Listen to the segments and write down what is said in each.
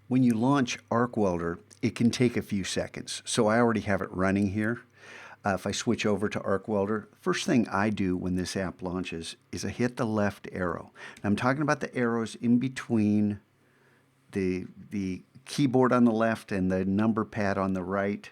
When you launch Arc Welder, it can take a few seconds. So I already have it running here. If I switch over to Arc Welder, first thing I do when this app launches is I hit the left arrow. And I'm talking about the arrows in between the keyboard on the left and the number pad on the right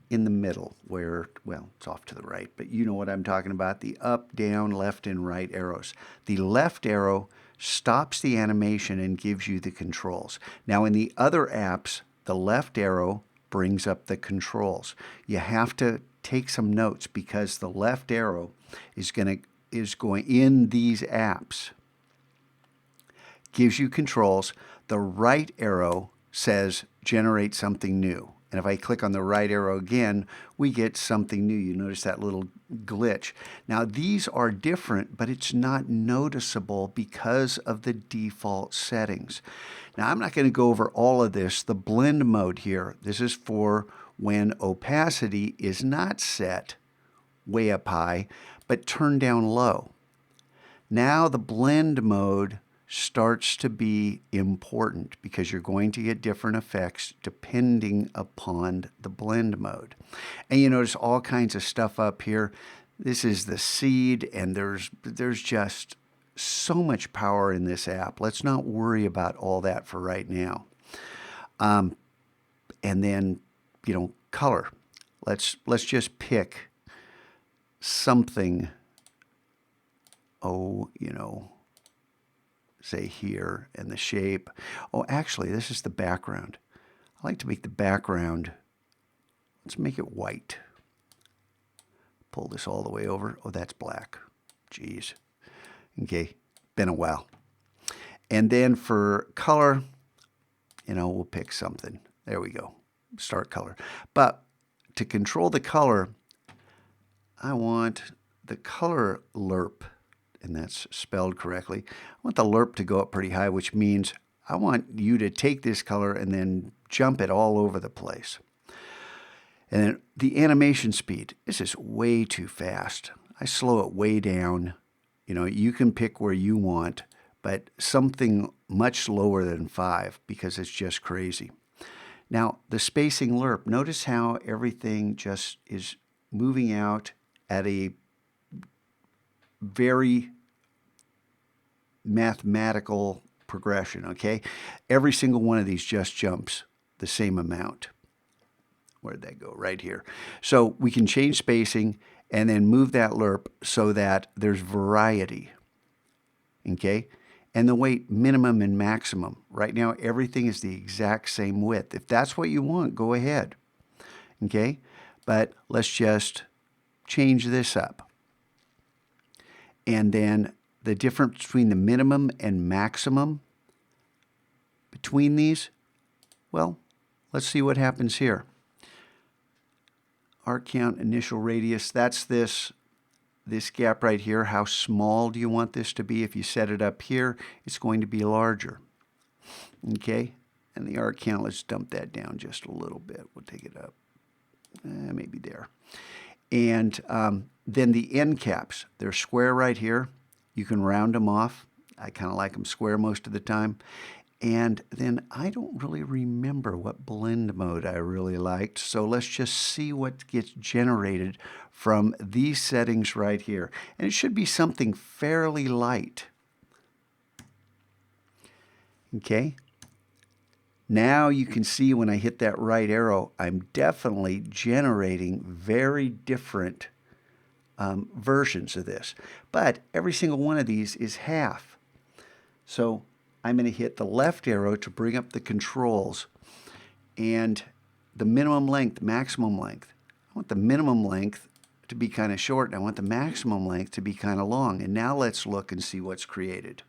in the middle where, well, it's off to the right, but you know what I'm talking about, the up, down, left, and right arrows. The left arrow stops the animation and gives you the controls. Now in the other apps, the left arrow brings up the controls. You have to take some notes because the left arrow is going in these apps, gives you controls. The right arrow says generate something new. And if I click on the right arrow again, we get something new. You notice that little glitch. Now these are different, but it's not noticeable because of the default settings. Now I'm not going to go over all of this. The blend mode here, this is for when opacity is not set way up high, but turned down low. Now the blend mode starts to be important because you're going to get different effects depending upon the blend mode. And you notice all kinds of stuff up here. This is the seed, and there's just so much power in this app. Let's not worry about all that for right now. And then, color. Let's just pick something. Say here, and the shape. Oh, actually, this is the background. I like to make the background, let's make it white. Pull this all the way over. Oh, that's black. Jeez. Okay, been a while. And then for color, we'll pick something. There we go. Start color. But to control the color, I want the color lerp, and that's spelled correctly. I want the lerp to go up pretty high, which means I want you to take this color and then jump it all over the place. And then the animation speed, this is way too fast. I slow it way down. You can pick where you want, but something much lower than 5 because it's just crazy. Now, the spacing lerp, notice how everything just is moving out at a very mathematical progression, okay? Every single one of these just jumps the same amount. Where'd that go? Right here. So we can change spacing and then move that lerp so that there's variety, okay? And the weight minimum and maximum. Right now, everything is the exact same width. If that's what you want, go ahead, okay? But let's just change this up. And then the difference between the minimum and maximum between these, well, let's see what happens here. Arc count, initial radius, that's this gap right here. How small do you want this to be? If you set it up here, it's going to be larger. Okay? And the arc count, let's dump that down just a little bit. We'll take it up. Maybe there. And then the end caps, they're square right here. You can round them off. I kind of like them square most of the time. And then I don't really remember what blend mode I really liked. So let's just see what gets generated from these settings right here. And it should be something fairly light. Okay. Now you can see when I hit that right arrow, I'm definitely generating very different versions of this. But every single one of these is half. So I'm going to hit the left arrow to bring up the controls and the minimum length, maximum length. I want the minimum length to be kind of short and I want the maximum length to be kind of long. And now let's look and see what's created.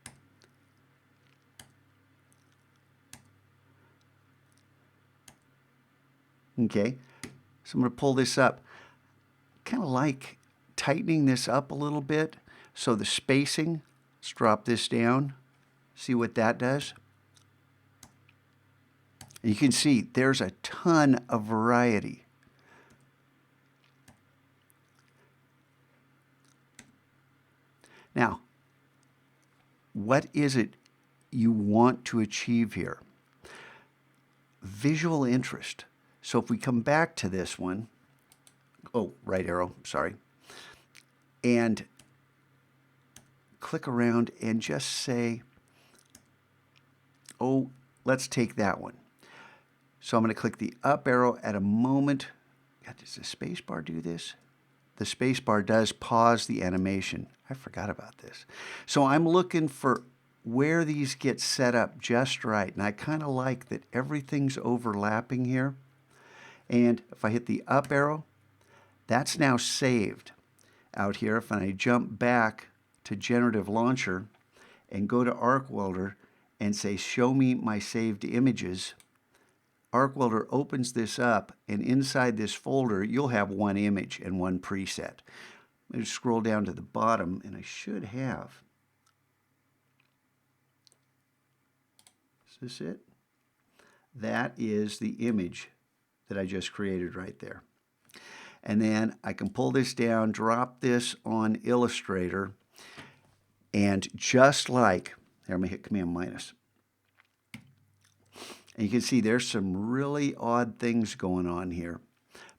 Okay, so I'm going to pull this up. Kind of like tightening this up a little bit. So the spacing, let's drop this down. See what that does? And you can see there's a ton of variety. Now, what is it you want to achieve here? visual interest. So if we come back to this one, oh, right arrow, sorry, and click around and just say, oh, let's take that one. So I'm going to click the up arrow at a moment. God, does the space bar do this? The space bar does pause the animation. I forgot about this. So I'm looking for where these get set up just right. And I kind of like that everything's overlapping here. And if I hit the up arrow, that's now saved out here. If I jump back to Generative Launcher and go to Arc Welder and say, show me my saved images, Arc Welder opens this up, and inside this folder, you'll have one image and one preset. Let me scroll down to the bottom, and I should have. Is this it? That is the image that I just created right there. And then I can pull this down, drop this on Illustrator, and just like, here, I'm going to hit Command minus. And you can see there's some really odd things going on here.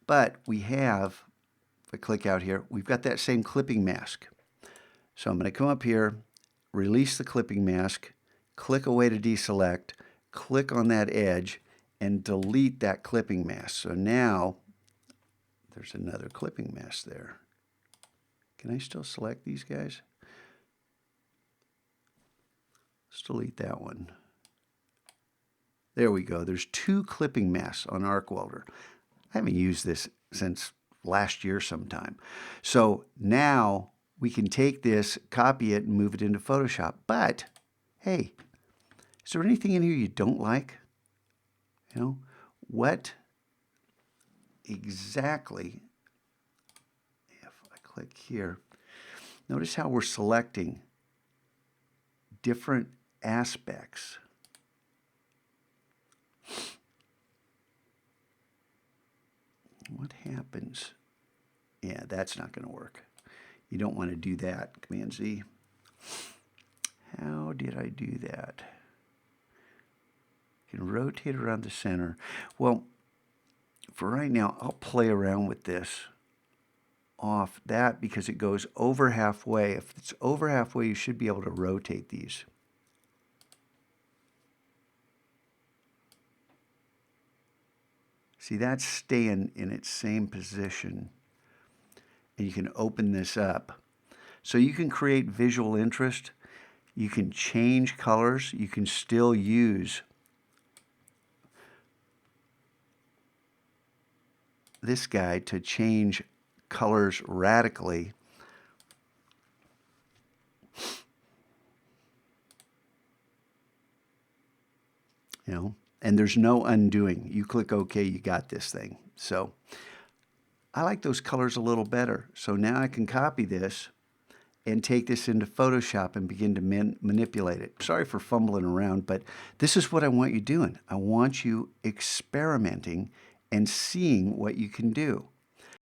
But we have, if I click out here, we've got that same clipping mask. So I'm going to come up here, release the clipping mask, click away to deselect, click on that edge, and delete that clipping mask. So now there's another clipping mask there. Can I still select these guys? Let's delete that one. There we go. There's two clipping masks on Arc Welder. I haven't used this since last year sometime. So now we can take this, copy it, and move it into Photoshop. But, hey, is there anything in here you don't like? You know, what exactly, if I click here, notice how we're selecting different aspects. What happens? Yeah, that's not going to work. You don't want to do that. Command Z. How did I do that? You can rotate around the center. Well, for right now, I'll play around with this off that because it goes over halfway. If it's over halfway, you should be able to rotate these. See, that's staying in its same position. And you can open this up. So you can create visual interest. You can change colors. You can still use this guy to change colors radically. You know, and there's no undoing. You click OK, you got this thing. So I like those colors a little better. So now I can copy this and take this into Photoshop and begin to manipulate it. Sorry for fumbling around, but this is what I want you doing. I want you experimenting and seeing what you can do.